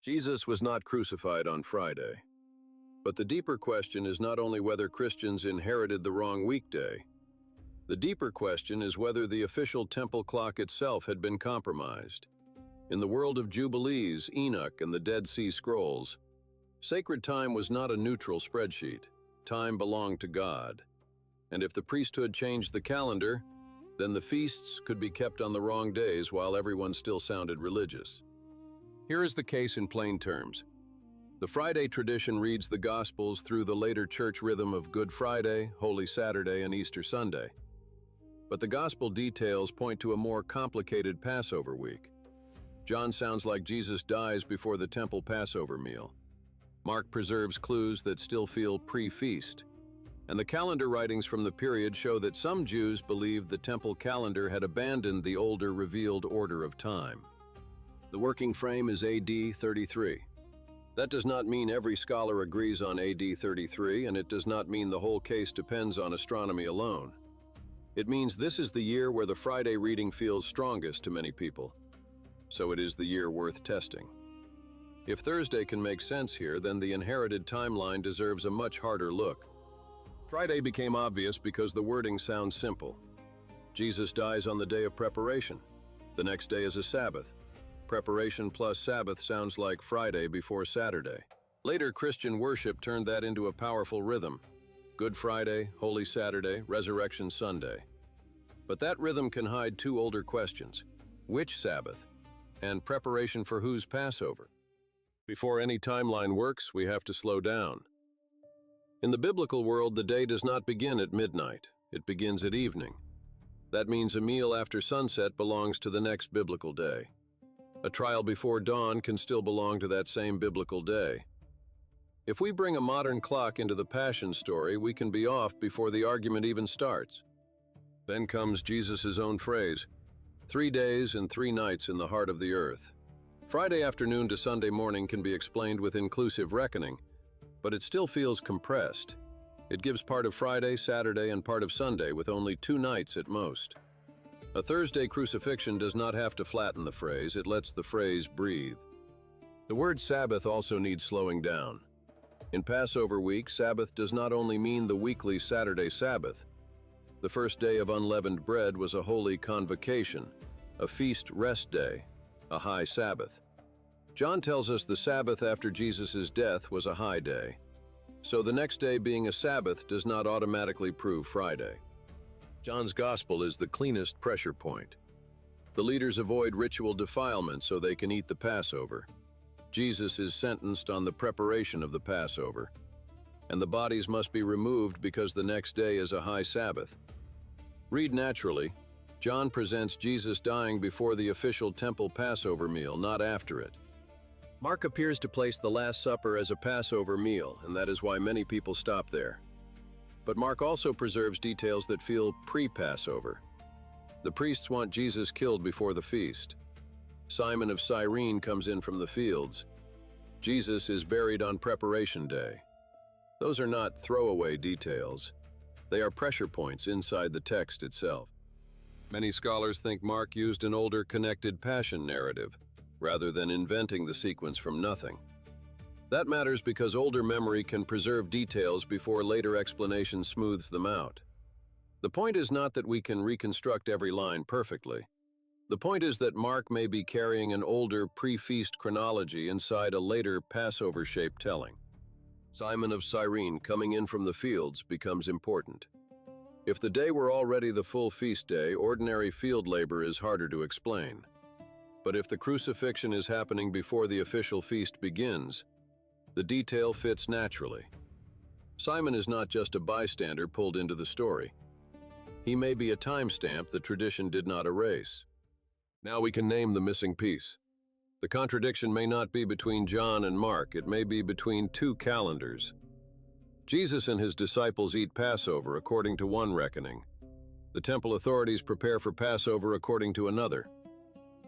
Jesus was not crucified on Friday. But the deeper question is not only whether Christians inherited the wrong weekday. The deeper question is whether the official temple clock itself had been compromised. In the world of Jubilees, Enoch, and the Dead Sea Scrolls, sacred time was not a neutral spreadsheet. Time belonged to God. And if the priesthood changed the calendar, then the feasts could be kept on the wrong days while everyone still sounded religious. Here is the case in plain terms. The Friday tradition reads the Gospels through the later church rhythm of Good Friday, Holy Saturday, and Easter Sunday. But the Gospel details point to a more complicated Passover week. John sounds like Jesus dies before the temple Passover meal. Mark preserves clues that still feel pre-feast. And the calendar writings from the period show that some Jews believed the temple calendar had abandoned the older revealed order of time. The working frame is AD 33. That does not mean every scholar agrees on AD 33, and it does not mean the whole case depends on astronomy alone. It means this is the year where the Friday reading feels strongest to many people. So it is the year worth testing. If Thursday can make sense here, then the inherited timeline deserves a much harder look. Friday became obvious because the wording sounds simple. Jesus dies on the day of preparation. The next day is a Sabbath. Preparation plus Sabbath sounds like Friday before Saturday. Later, Christian worship turned that into a powerful rhythm. Good Friday, Holy Saturday, Resurrection Sunday. But that rhythm can hide two older questions. Which Sabbath? And preparation for whose Passover? Before any timeline works, we have to slow down. In the biblical world, the day does not begin at midnight. It begins at evening. That means a meal after sunset belongs to the next biblical day. A trial before dawn can still belong to that same biblical day. If we bring a modern clock into the Passion story, we can be off before the argument even starts. Then comes Jesus' own phrase, 3 days and 3 nights in the heart of the earth. Friday afternoon to Sunday morning can be explained with inclusive reckoning, but it still feels compressed. It gives part of Friday, Saturday, and part of Sunday with only 2 nights at most. A Thursday crucifixion does not have to flatten the phrase, it lets the phrase breathe. The word Sabbath also needs slowing down. In Passover week, Sabbath does not only mean the weekly Saturday Sabbath. The first day of unleavened bread was a holy convocation, a feast rest day, a high Sabbath. John tells us the Sabbath after Jesus' death was a high day. So the next day being a Sabbath does not automatically prove Friday. John's Gospel is the cleanest pressure point. The leaders avoid ritual defilement so they can eat the Passover. Jesus is sentenced on the preparation of the Passover. And the bodies must be removed because the next day is a high Sabbath. Read naturally, John presents Jesus dying before the official temple Passover meal, not after it. Mark appears to place the Last Supper as a Passover meal, and that is why many people stop there. But Mark also preserves details that feel pre-Passover. The priests want Jesus killed before the feast. Simon of Cyrene comes in from the fields. Jesus is buried on Preparation Day. Those are not throwaway details. They are pressure points inside the text itself. Many scholars think Mark used an older connected Passion narrative, rather than inventing the sequence from nothing. That matters because older memory can preserve details before later explanation smooths them out. The point is not that we can reconstruct every line perfectly. The point is that Mark may be carrying an older pre-feast chronology inside a later Passover-shaped telling. Simon of Cyrene coming in from the fields becomes important. If the day were already the full feast day, ordinary field labor is harder to explain. But if the crucifixion is happening before the official feast begins, the detail fits naturally. Simon is not just a bystander pulled into the story. He may be a timestamp the tradition did not erase. Now we can name the missing piece. The contradiction may not be between John and Mark, it may be between two calendars. Jesus and his disciples eat Passover according to one reckoning. The temple authorities prepare for Passover according to another.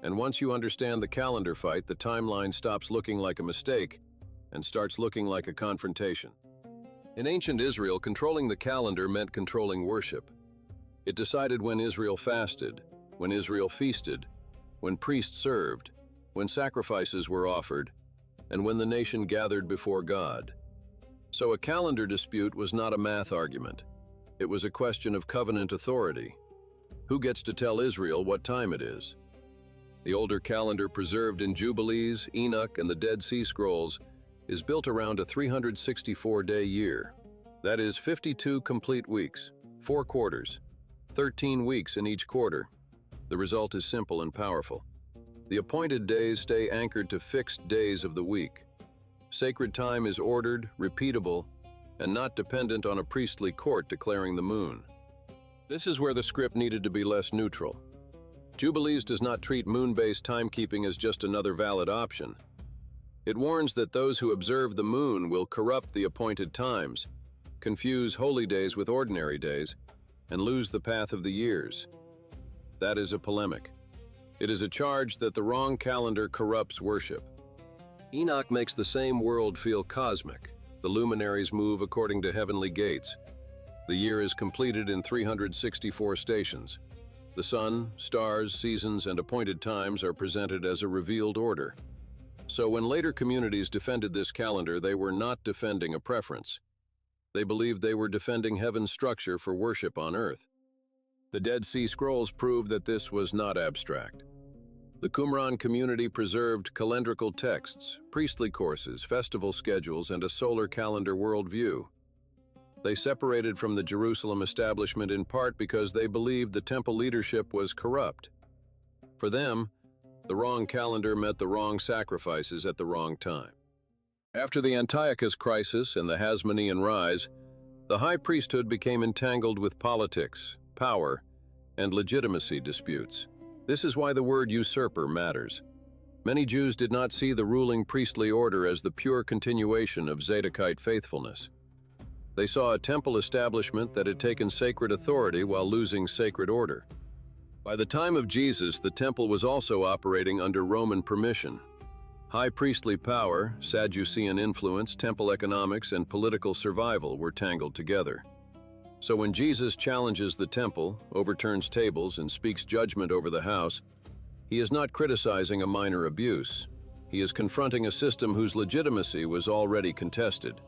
And once you understand the calendar fight, the timeline stops looking like a mistake and starts looking like a confrontation. In ancient Israel, controlling the calendar meant controlling worship. It decided when Israel fasted, when Israel feasted, when priests served, when sacrifices were offered, and when the nation gathered before God. So a calendar dispute was not a math argument. It was a question of covenant authority. Who gets to tell Israel what time it is? The older calendar preserved in Jubilees, Enoch, and the Dead Sea Scrolls is built around a 364-day year. That is 52 complete weeks, 4 quarters, 13 weeks in each quarter. The result is simple and powerful. The appointed days stay anchored to fixed days of the week. Sacred time is ordered, repeatable, and not dependent on a priestly court declaring the moon. This is where the script needed to be less neutral. Jubilees does not treat moon-based timekeeping as just another valid option. It warns that those who observe the moon will corrupt the appointed times, confuse holy days with ordinary days, and lose the path of the years. That is a polemic. It is a charge that the wrong calendar corrupts worship. Enoch makes the same world feel cosmic. The luminaries move according to heavenly gates. The year is completed in 364 stations. The sun, stars, seasons, and appointed times are presented as a revealed order. So when later communities defended this calendar, they were not defending a preference. They believed they were defending heaven's structure for worship on earth. The Dead Sea Scrolls prove that this was not abstract. The Qumran community preserved calendrical texts, priestly courses, festival schedules, and a solar calendar worldview. They separated from the Jerusalem establishment in part because they believed the temple leadership was corrupt. For them, the wrong calendar meant the wrong sacrifices at the wrong time. After the Antiochus crisis and the Hasmonean rise, the high priesthood became entangled with politics, power, and legitimacy disputes. This is why the word usurper matters. Many Jews did not see the ruling priestly order as the pure continuation of Zadokite faithfulness. They saw a temple establishment that had taken sacred authority while losing sacred order. By the time of Jesus, the temple was also operating under Roman permission. High priestly power, Sadducean influence, temple economics, and political survival were tangled together. So when Jesus challenges the temple, overturns tables, and speaks judgment over the house, he is not criticizing a minor abuse. He is confronting a system whose legitimacy was already contested.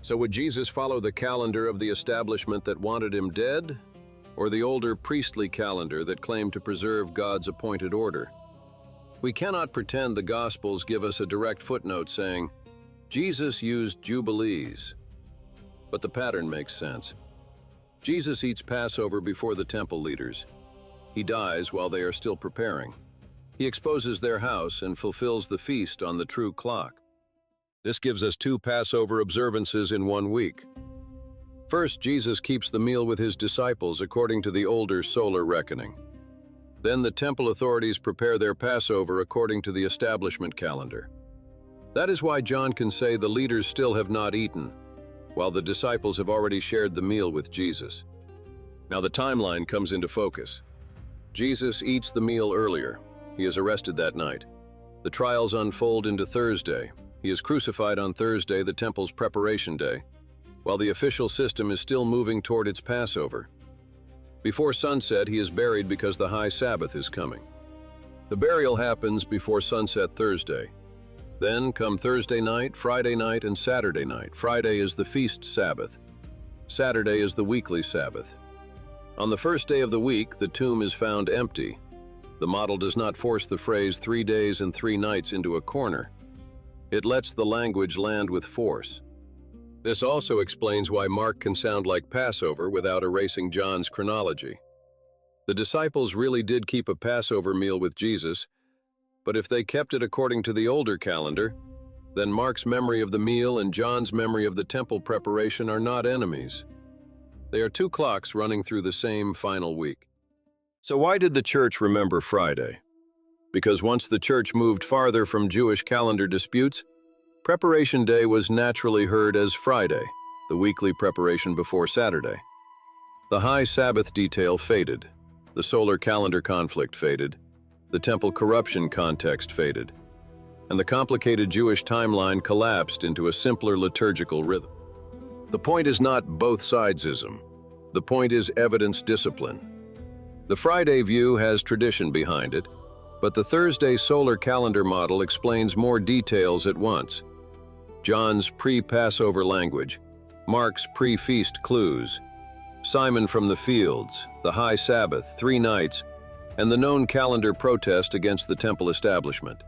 So would Jesus follow the calendar of the establishment that wanted him dead, or the older priestly calendar that claimed to preserve God's appointed order? We cannot pretend the Gospels give us a direct footnote saying, Jesus used Jubilees. But the pattern makes sense. Jesus eats Passover before the temple leaders. He dies while they are still preparing. He exposes their house and fulfills the feast on the true clock. This gives us 2 Passover observances in 1 week. First, Jesus keeps the meal with his disciples according to the older solar reckoning. Then the temple authorities prepare their Passover according to the establishment calendar. That is why John can say the leaders still have not eaten, while the disciples have already shared the meal with Jesus. Now the timeline comes into focus. Jesus eats the meal earlier. He is arrested that night. The trials unfold into Thursday. He is crucified on Thursday, the temple's preparation day, while the official system is still moving toward its Passover. Before sunset, he is buried because the high Sabbath is coming. The burial happens before sunset Thursday. Then come Thursday night, Friday night, and Saturday night. Friday is the feast Sabbath. Saturday is the weekly Sabbath. On the first day of the week, the tomb is found empty. The model does not force the phrase 3 days and 3 nights into a corner. It lets the language land with force. This also explains why Mark can sound like Passover without erasing John's chronology. The disciples really did keep a Passover meal with Jesus, but if they kept it according to the older calendar, then Mark's memory of the meal and John's memory of the temple preparation are not enemies. They are 2 clocks running through the same final week. So why did the church remember Friday? Because once the church moved farther from Jewish calendar disputes, Preparation Day was naturally heard as Friday, the weekly preparation before Saturday. The high Sabbath detail faded. The solar calendar conflict faded. The temple corruption context faded. And the complicated Jewish timeline collapsed into a simpler liturgical rhythm. The point is not both sidesism. The point is evidence discipline. The Friday view has tradition behind it. But the Thursday solar calendar model explains more details at once. John's pre-Passover language, Mark's pre-feast clues, Simon from the fields, the high Sabbath, 3 nights, and the known calendar protest against the temple establishment.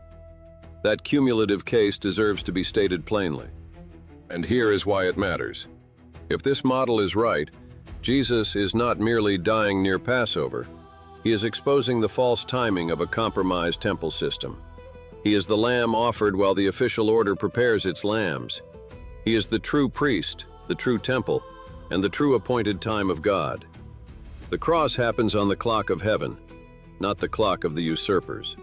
That cumulative case deserves to be stated plainly. And here is why it matters. If this model is right, Jesus is not merely dying near Passover. He is exposing the false timing of a compromised temple system. He is the lamb offered while the official order prepares its lambs. He is the true priest, the true temple, and the true appointed time of God. The cross happens on the clock of heaven, not the clock of the usurpers.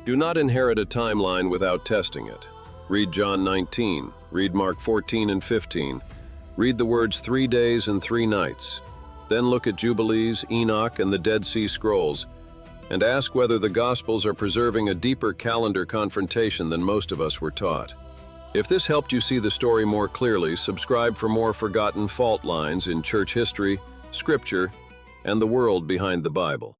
Do not inherit a timeline without testing it. Read John 19, read Mark 14 and 15, read the words 3 days and 3 nights. Then look at Jubilees, Enoch, and the Dead Sea Scrolls, and ask whether the Gospels are preserving a deeper calendar confrontation than most of us were taught. If this helped you see the story more clearly, subscribe for more forgotten fault lines in church history, scripture, and the world behind the Bible.